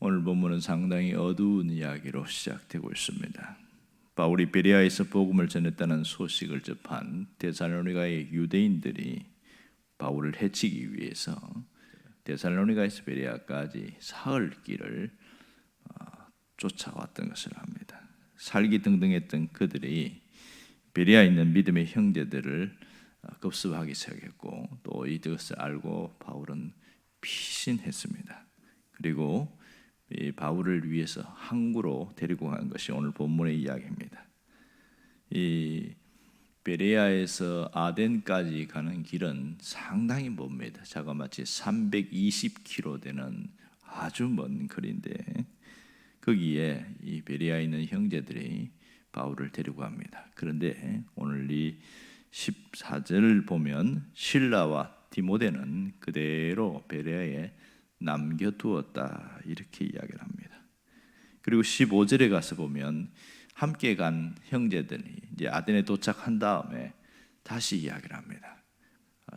오늘 본문은 상당히 어두운 이야기로 시작되고 있습니다. 바울이 베레아에서 복음을 전했다는 소식을 접한 데살로니가의 유대인들이 바울을 해치기 위해서 데살로니가에서 베레아까지 사흘 길을 쫓아왔던 것을 압니다. 살기등등했던 그들이 베레아에 있는 믿음의 형제들을 급습하기 시작했고, 또 이것을 알고 바울은 피신했습니다. 그리고 이 바울을 위해서 항구로 데리고 간 것이 오늘 본문의 이야기입니다. 이 베레아에서 아덴까지 가는 길은 상당히 멉니다. 자그마치 320km 되는 아주 먼 거리인데, 거기에 이 베레아에 있는 형제들이 바울을 데리고 갑니다. 그런데 오늘 이 14절을 보면 실라와 디모데는 그대로 베레아에 남겨두었다, 이렇게 이야기를 합니다. 그리고 15절에 가서 보면 함께 간 형제들이 이제 아덴에 도착한 다음에 다시 이야기를 합니다.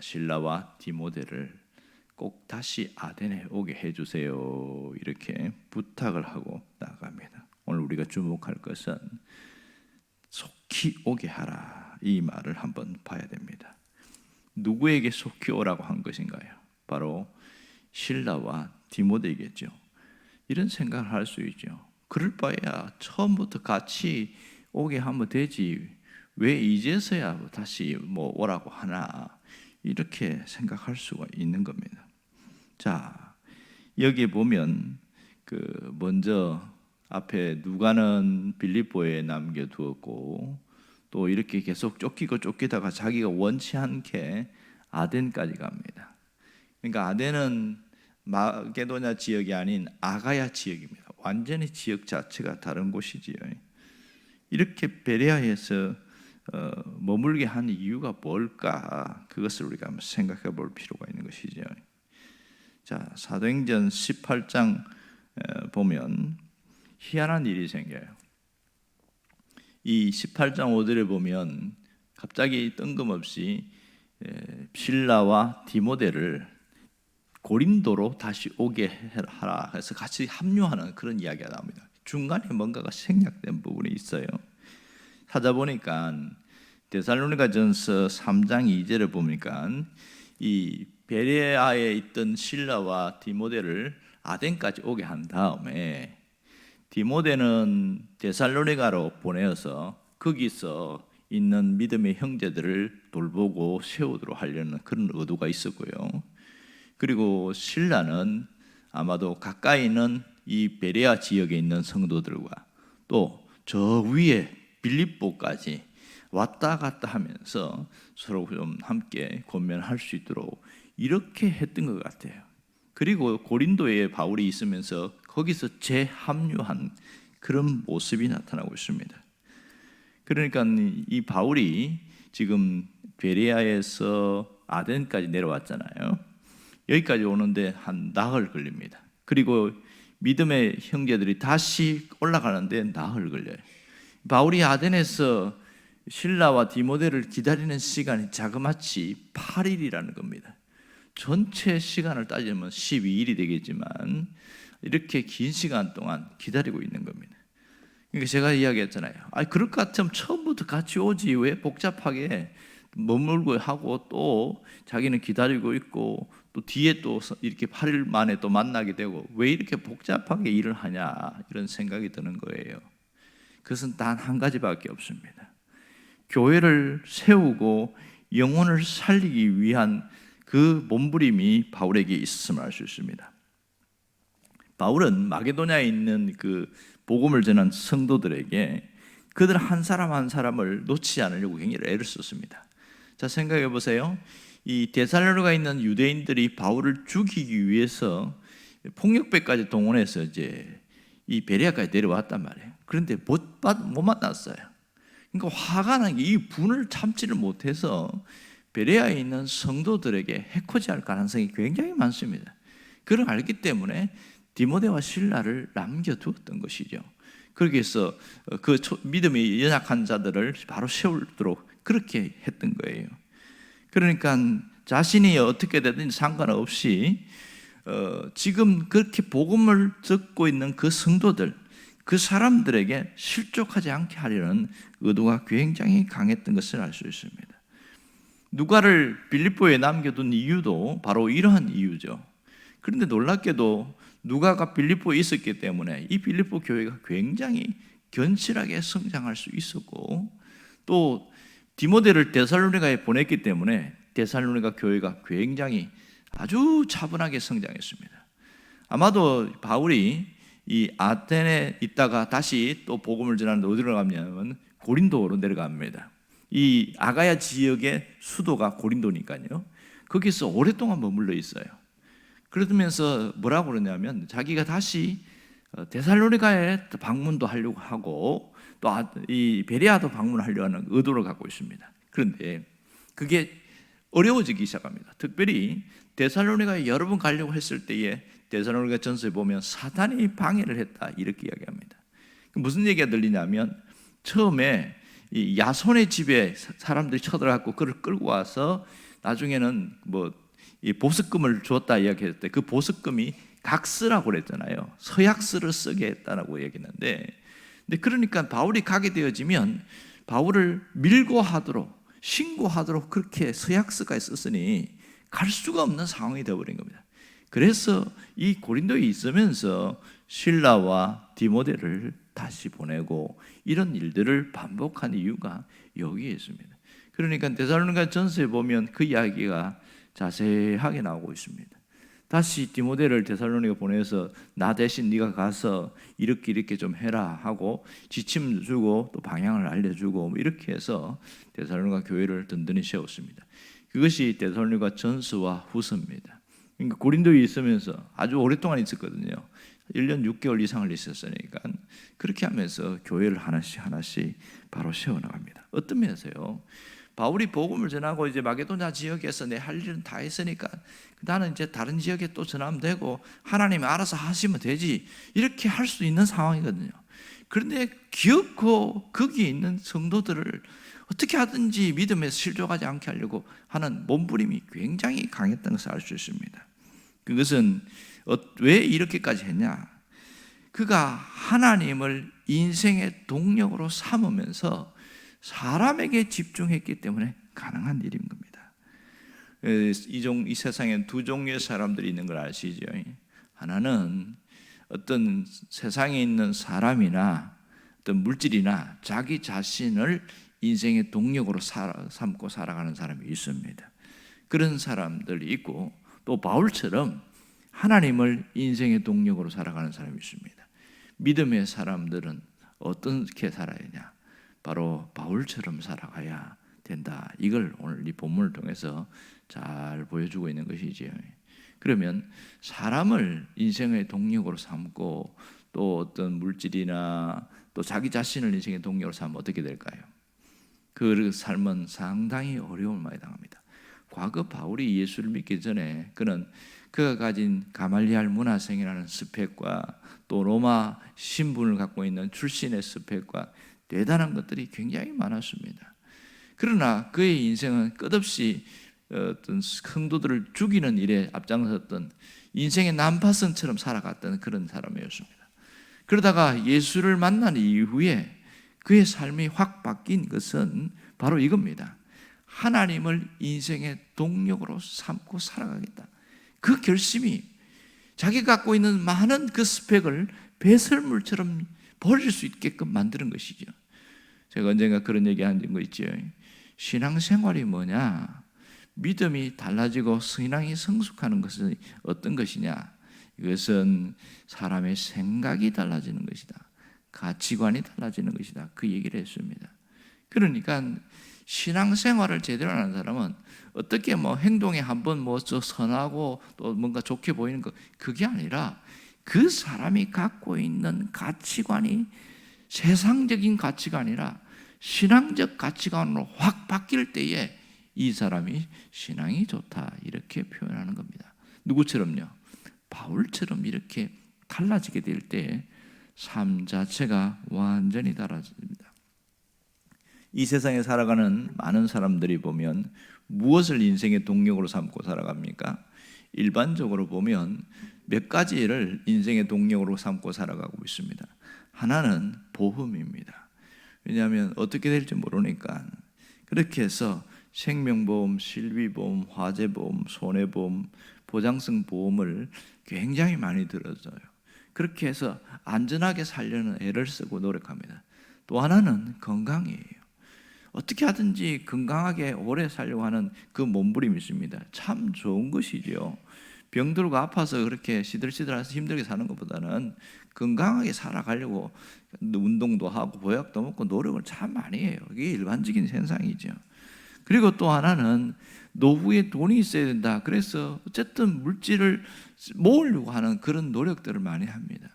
실라와 디모데를 꼭 다시 아덴에 오게 해주세요, 이렇게 부탁을 하고 나갑니다. 오늘 우리가 주목할 것은 속히 오게 하라, 이 말을 한번 봐야 됩니다. 누구에게 속히 오라고 한 것인가요? 바로 실라와 디모데이겠죠. 이런 생각을 할 수 있죠. 그럴 바에야 처음부터 같이 오게 하면 되지, 왜 이제서야 다시 오라고 하나, 이렇게 생각할 수가 있는 겁니다. 자, 여기에 보면 먼저 앞에 누가는 빌립보에 남겨두었고, 또 이렇게 계속 쫓기다가 자기가 원치 않게 아덴까지 갑니다. 그러니까 아덴은 마게도냐 지역이 아닌 아가야 지역입니다. 완전히 지역 자체가 다른 곳이지요. 이렇게 베레아에서 머물게 한 이유가 뭘까? 그것을 우리가 한번 생각해 볼 필요가 있는 것이죠. 자, 사도행전 18장 보면 희한한 일이 생겨요. 이 18장 5절에 보면 갑자기 뜬금없이 실라와 디모데를 고린도로 다시 오게 하라 해서 같이 합류하는 그런 이야기가 나옵니다. 중간에 뭔가가 생략된 부분이 있어요. 찾아보니까 데살로니가전서 3장 2절에 보니까 이 베레아에 있던 실라와 디모데를 아덴까지 오게 한 다음에 디모데는 데살로니가로 보내어서 거기서 있는 믿음의 형제들을 돌보고 세우도록 하려는 그런 의도가 있었고요. 그리고 실라는 아마도 가까이 있는 이 베레아 지역에 있는 성도들과 또 저 위에 빌립보까지 왔다 갔다 하면서 서로 좀 함께 권면할 수 있도록 이렇게 했던 것 같아요. 그리고 고린도에 바울이 있으면서 거기서 재합류한 그런 모습이 나타나고 있습니다. 그러니까 이 바울이 지금 베레아에서 아덴까지 내려왔잖아요. 여기까지 오는데 한 나흘 걸립니다. 그리고 믿음의 형제들이 다시 올라가는데 나흘 걸려요. 바울이 아덴에서 실라와 디모데를 기다리는 시간이 자그마치 8일이라는 겁니다. 전체 시간을 따지면 12일이 되겠지만 이렇게 긴 시간 동안 기다리고 있는 겁니다. 그러니까 제가 이야기했잖아요. 그럴 것 같으면 처음부터 같이 오지, 왜 복잡하게 머물고 하고 또 자기는 기다리고 있고 또 뒤에 또 이렇게 8일 만에 또 만나게 되고 왜 이렇게 복잡하게 일을 하냐, 이런 생각이 드는 거예요. 그것은 단 한 가지밖에 없습니다. 교회를 세우고 영혼을 살리기 위한 그 몸부림이 바울에게 있었음을 알 수 있습니다. 바울은 마게도냐에 있는 그 복음을 전한 성도들에게 그들 한 사람 한 사람을 놓치지 않으려고 굉장히 애를 썼습니다. 자, 생각해 보세요. 이 데살로니가에 있는 유대인들이 바울을 죽이기 위해서 폭력배까지 동원해서 이제 이 베레아까지 내려왔단 말이에요. 그런데 못 만났어요. 그러니까 화가 난 게 이 분을 참지를 못해서 베레아에 있는 성도들에게 해코지할 가능성이 굉장히 많습니다. 그걸 알기 때문에 디모데와 실라를 남겨두었던 것이죠. 그렇게 해서 그 믿음이 연약한 자들을 바로 세우도록 그렇게 했던 거예요. 그러니까 자신이 어떻게 되든지 상관없이 지금 그렇게 복음을 듣고 있는 그 성도들, 그 사람들에게 실족하지 않게 하려는 의도가 굉장히 강했던 것을 알 수 있습니다. 누가를 빌립보에 남겨둔 이유도 바로 이러한 이유죠. 그런데 놀랍게도 누가가 빌립보에 있었기 때문에 이 빌립보 교회가 굉장히 견실하게 성장할 수 있었고, 또 디모데를 데살로니가에 보냈기 때문에 데살로니가 교회가 굉장히 아주 차분하게 성장했습니다. 아마도 바울이 이 아테네에 있다가 다시 또 복음을 전하는데 어디로 가냐면 고린도로 내려갑니다. 이 아가야 지역의 수도가 고린도니까요. 거기서 오랫동안 머물러 있어요. 그러면서 뭐라고 그러냐면 자기가 다시 데살로니가에 방문도 하려고 하고 또 이 베레아도 방문하려고 하는 의도를 갖고 있습니다. 그런데 그게 어려워지기 시작합니다. 특별히 데살로니가에 여러 번 가려고 했을 때에 데살로니가 전서에 보면 사탄이 방해를 했다 이렇게 이야기합니다. 무슨 얘기가 들리냐면 처음에 이 야손의 집에 사람들이 쳐들어갔고 그를 끌고 와서 나중에는 뭐 이 보석금을 줬다 이야기했을 때 그 보석금이 각스라고 그랬잖아요. 서약서를 쓰게 했다라고 얘기했는데, 근데 그러니까 바울이 가게 되어지면 바울을 밀고 하도록 신고하도록 그렇게 서약서까지 썼으니 갈 수가 없는 상황이 되어버린 겁니다. 그래서 이 고린도에 있으면서 실라와 디모데를 다시 보내고 이런 일들을 반복한 이유가 여기에 있습니다. 그러니까 데살로니가 전서에 보면 그 이야기가 자세하게 나오고 있습니다. 다시 디모데를 데살로니가 보내서 나 대신 네가 가서 이렇게 좀 해라 하고 지침 주고 또 방향을 알려주고 이렇게 해서 데살로니가 교회를 든든히 세웠습니다. 그것이 데살로니가 전서와 후서입니다. 그러니까 고린도에 있으면서 아주 오랫동안 있었거든요. 1년 6개월 이상을 있었으니까 그렇게 하면서 교회를 하나씩 바로 세워나갑니다. 어떤 면에서요? 바울이 복음을 전하고 이제 마게도냐 지역에서 내 할 일은 다 했으니까 나는 이제 다른 지역에 또 전하면 되고 하나님이 알아서 하시면 되지 이렇게 할 수 있는 상황이거든요. 그런데 기어코 거기에 있는 성도들을 어떻게 하든지 믿음에서 실족하지 않게 하려고 하는 몸부림이 굉장히 강했다는 것을 알 수 있습니다. 그것은 왜 이렇게까지 했냐? 그가 하나님을 인생의 동력으로 삼으면서 사람에게 집중했기 때문에 가능한 일인 겁니다. 이 세상엔 두 종류의 사람들이 있는 걸 아시죠? 하나는 어떤 세상에 있는 사람이나 어떤 물질이나 자기 자신을 인생의 동력으로 삼고 살아가는 사람이 있습니다. 그런 사람들이 있고 또 바울처럼 하나님을 인생의 동력으로 살아가는 사람이 있습니다. 믿음의 사람들은 어떻게 살아야 하냐? 바로 바울처럼 살아가야 된다. 이걸 오늘 이 본문을 통해서 잘 보여주고 있는 것이지요. 그러면 사람을 인생의 동력으로 삼고 또 어떤 물질이나 또 자기 자신을 인생의 동력으로 삼으면 어떻게 될까요? 그 삶은 상당히 어려움을 많이 당합니다. 과거 바울이 예수를 믿기 전에 그가 가진 가말리알 문화생이라는 스펙과 또 로마 신분을 갖고 있는 출신의 스펙과 대단한 것들이 굉장히 많았습니다. 그러나 그의 인생은 끝없이 어떤 성도들을 죽이는 일에 앞장섰던 인생의 난파선처럼 살아갔던 그런 사람이었습니다. 그러다가 예수를 만난 이후에 그의 삶이 확 바뀐 것은 바로 이겁니다. 하나님을 인생의 동력으로 삼고 살아가겠다. 그 결심이 자기가 갖고 있는 많은 그 스펙을 배설물처럼 버릴 수 있게끔 만드는 것이죠. 제가 언젠가 그런 얘기 한 거 있죠. 신앙생활이 뭐냐? 믿음이 달라지고 신앙이 성숙하는 것은 어떤 것이냐? 이것은 사람의 생각이 달라지는 것이다. 가치관이 달라지는 것이다. 그 얘기를 했습니다. 그러니까 신앙생활을 제대로 하는 사람은 어떻게 행동에 한번 선하고 또 뭔가 좋게 보이는 것 그게 아니라 그 사람이 갖고 있는 가치관이 세상적인 가치가 아니라 신앙적 가치관으로 확 바뀔 때에 이 사람이 신앙이 좋다 이렇게 표현하는 겁니다. 누구처럼요? 바울처럼 이렇게 달라지게 될 때 삶 자체가 완전히 달라집니다. 이 세상에 살아가는 많은 사람들이 보면 무엇을 인생의 동력으로 삼고 살아갑니까? 일반적으로 보면 몇 가지를 인생의 동력으로 삼고 살아가고 있습니다. 하나는 보험입니다. 왜냐하면 어떻게 될지 모르니까. 그렇게 해서 생명보험, 실비보험, 화재보험, 손해보험, 보장성 보험을 굉장히 많이 들어줘요. 그렇게 해서 안전하게 살려는 애를 쓰고 노력합니다. 또 하나는 건강이에요. 어떻게 하든지 건강하게 오래 살려고 하는 그 몸부림이 있습니다. 참 좋은 것이죠. 병들고 아파서 그렇게 시들시들해서 힘들게 사는 것보다는 건강하게 살아가려고 운동도 하고 보약도 먹고 노력을 참 많이 해요. 이게 일반적인 현상이죠. 그리고 또 하나는 노후에 돈이 있어야 된다. 그래서 어쨌든 물질을 모으려고 하는 그런 노력들을 많이 합니다.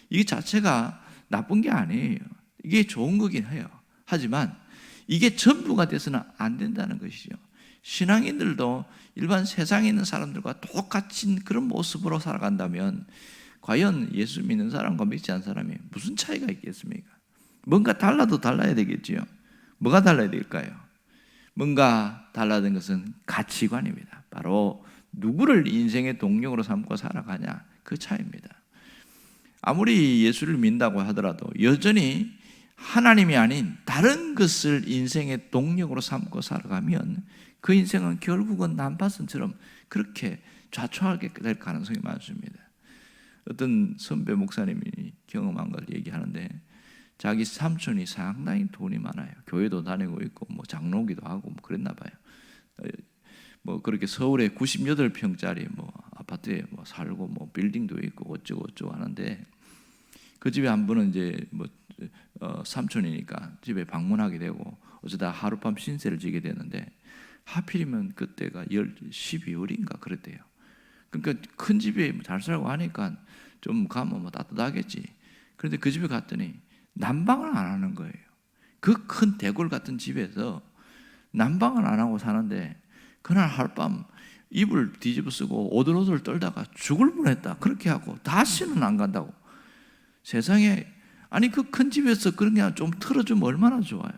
이 자체가 나쁜 게 아니에요. 이게 좋은 거긴 해요. 하지만 이게 전부가 돼서는 안 된다는 것이죠. 신앙인들도 일반 세상에 있는 사람들과 똑같은 그런 모습으로 살아간다면 과연 예수 믿는 사람과 믿지 않는 사람이 무슨 차이가 있겠습니까? 뭔가 달라도 달라야 되겠지요. 뭐가 달라야 될까요? 뭔가 달라진 것은 가치관입니다. 바로 누구를 인생의 동력으로 삼고 살아가냐, 그 차이입니다. 아무리 예수를 믿는다고 하더라도 여전히 하나님이 아닌 다른 것을 인생의 동력으로 삼고 살아가면 그 인생은 결국은 난파선처럼 그렇게 좌초하게 될 가능성이 많습니다. 어떤 선배 목사님이 경험한 걸 얘기하는데 자기 삼촌이 상당히 돈이 많아요. 교회도 다니고 있고 뭐 장로기도 하고 뭐 그랬나 봐요. 뭐 그렇게 서울에 98평짜리 뭐 아파트에 뭐 살고 뭐 빌딩도 있고 어쩌고 하는데 그 집에 한 번은 이제 뭐 삼촌이니까 집에 방문하게 되고 어쩌다 하룻밤 신세를 지게 되는데 하필이면 그때가 12월인가 그랬대요. 그러니까 큰 집에 잘 살고 하니까 좀 가면 뭐 따뜻하겠지. 그런데 그 집에 갔더니 난방을 안 하는 거예요. 그 큰 대궐 같은 집에서 난방을 안 하고 사는데 그날 하룻밤 이불 뒤집어 쓰고 오들오들 떨다가 죽을 뻔했다. 그렇게 하고 다시는 안 간다고. 세상에 아니 그 큰 집에서 그런 게 좀 틀어주면 얼마나 좋아요.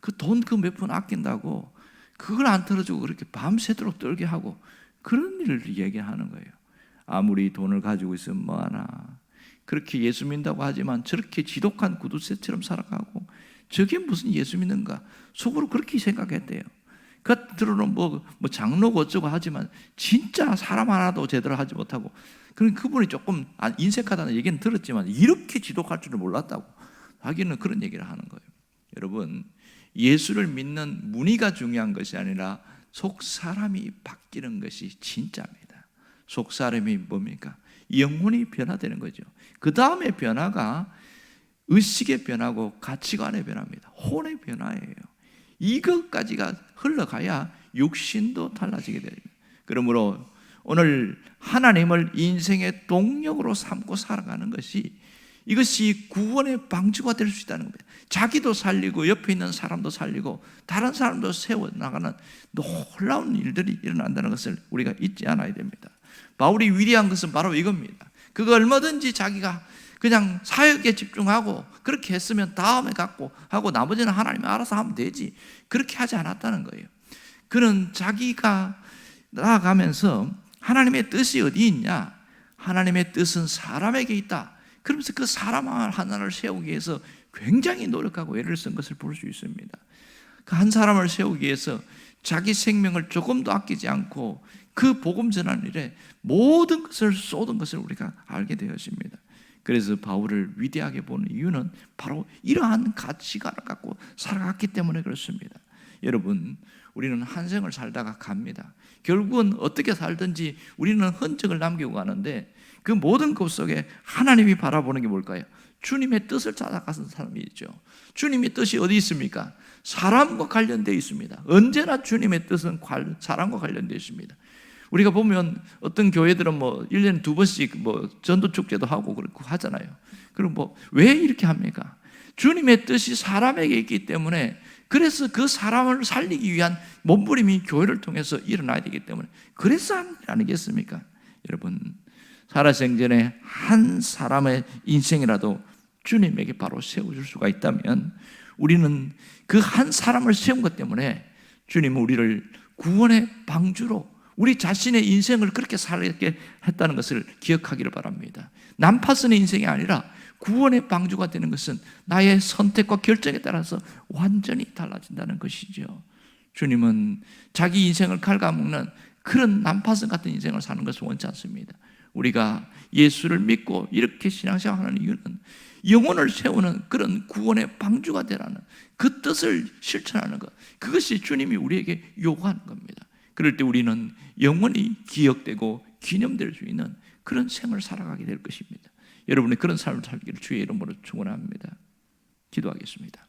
그 돈 그 몇 푼 아낀다고 그걸 안 틀어주고 그렇게 밤새도록 떨게 하고 그런 일을 얘기하는 거예요. 아무리 돈을 가지고 있으면 뭐하나 그렇게 예수 믿는다고 하지만 저렇게 지독한 구두쇠처럼 살아가고 저게 무슨 예수 믿는가 속으로 그렇게 생각했대요. 겉으로는 뭐 장로고 어쩌고 하지만 진짜 사람 하나도 제대로 하지 못하고 그런 그분이 조금 인색하다는 얘기는 들었지만 이렇게 지독할 줄은 몰랐다고 자기는 그런 얘기를 하는 거예요. 여러분 예수를 믿는 문의가 중요한 것이 아니라 속 사람이 바뀌는 것이 진짜입니다. 속 사람이 뭡니까? 영혼이 변화되는 거죠. 그 다음에 변화가 의식의 변화고 가치관의 변화입니다. 혼의 변화예요. 이것까지가 흘러가야 육신도 달라지게 됩니다. 그러므로 오늘 하나님을 인생의 동력으로 삼고 살아가는 것이 이것이 구원의 방주가 될 수 있다는 겁니다. 자기도 살리고 옆에 있는 사람도 살리고 다른 사람도 세워나가는 놀라운 일들이 일어난다는 것을 우리가 잊지 않아야 됩니다. 바울이 위대한 것은 바로 이겁니다. 그거 얼마든지 자기가 그냥 사역에 집중하고 그렇게 했으면 다음에 갖고 하고 나머지는 하나님이 알아서 하면 되지. 그렇게 하지 않았다는 거예요. 그는 자기가 나아가면서 하나님의 뜻이 어디 있냐? 하나님의 뜻은 사람에게 있다. 그러면서 그 사람 하나를 세우기 위해서 굉장히 노력하고 애를 쓴 것을 볼 수 있습니다. 그 한 사람을 세우기 위해서 자기 생명을 조금도 아끼지 않고 그 복음 전하는 일에 모든 것을 쏟은 것을 우리가 알게 되었습니다. 그래서 바울을 위대하게 보는 이유는 바로 이러한 가치관을 갖고 살아갔기 때문에 그렇습니다. 여러분, 우리는 한 생을 살다가 갑니다. 결국은 어떻게 살든지 우리는 흔적을 남기고 가는데 그 모든 것 속에 하나님이 바라보는 게 뭘까요? 주님의 뜻을 찾아가는 사람이 있죠. 주님의 뜻이 어디 있습니까? 사람과 관련되어 있습니다. 언제나 주님의 뜻은 사람과 관련되어 있습니다. 우리가 보면 어떤 교회들은 뭐 1년에 2번씩 뭐 전도 축제도 하고 그렇고 하잖아요. 그럼 뭐 왜 이렇게 합니까? 주님의 뜻이 사람에게 있기 때문에 그래서 그 사람을 살리기 위한 몸부림이 교회를 통해서 일어나야 되기 때문에 그래서 아니겠습니까? 여러분 살아생전에 한 사람의 인생이라도 주님에게 바로 세워줄 수가 있다면 우리는 그 한 사람을 세운 것 때문에 주님은 우리를 구원의 방주로 우리 자신의 인생을 그렇게 살게 했다는 것을 기억하기를 바랍니다. 난파선의 인생이 아니라 구원의 방주가 되는 것은 나의 선택과 결정에 따라서 완전히 달라진다는 것이죠. 주님은 자기 인생을 갉아먹는 그런 난파선 같은 인생을 사는 것을 원치 않습니다. 우리가 예수를 믿고 이렇게 신앙생활하는 이유는 영혼을 세우는 그런 구원의 방주가 되라는 그 뜻을 실천하는 것, 그것이 주님이 우리에게 요구하는 겁니다. 그럴 때 우리는 영원히 기억되고 기념될 수 있는 그런 생을 살아가게 될 것입니다. 여러분의 그런 삶을 살기를 주의 이름으로 축원합니다. 기도하겠습니다.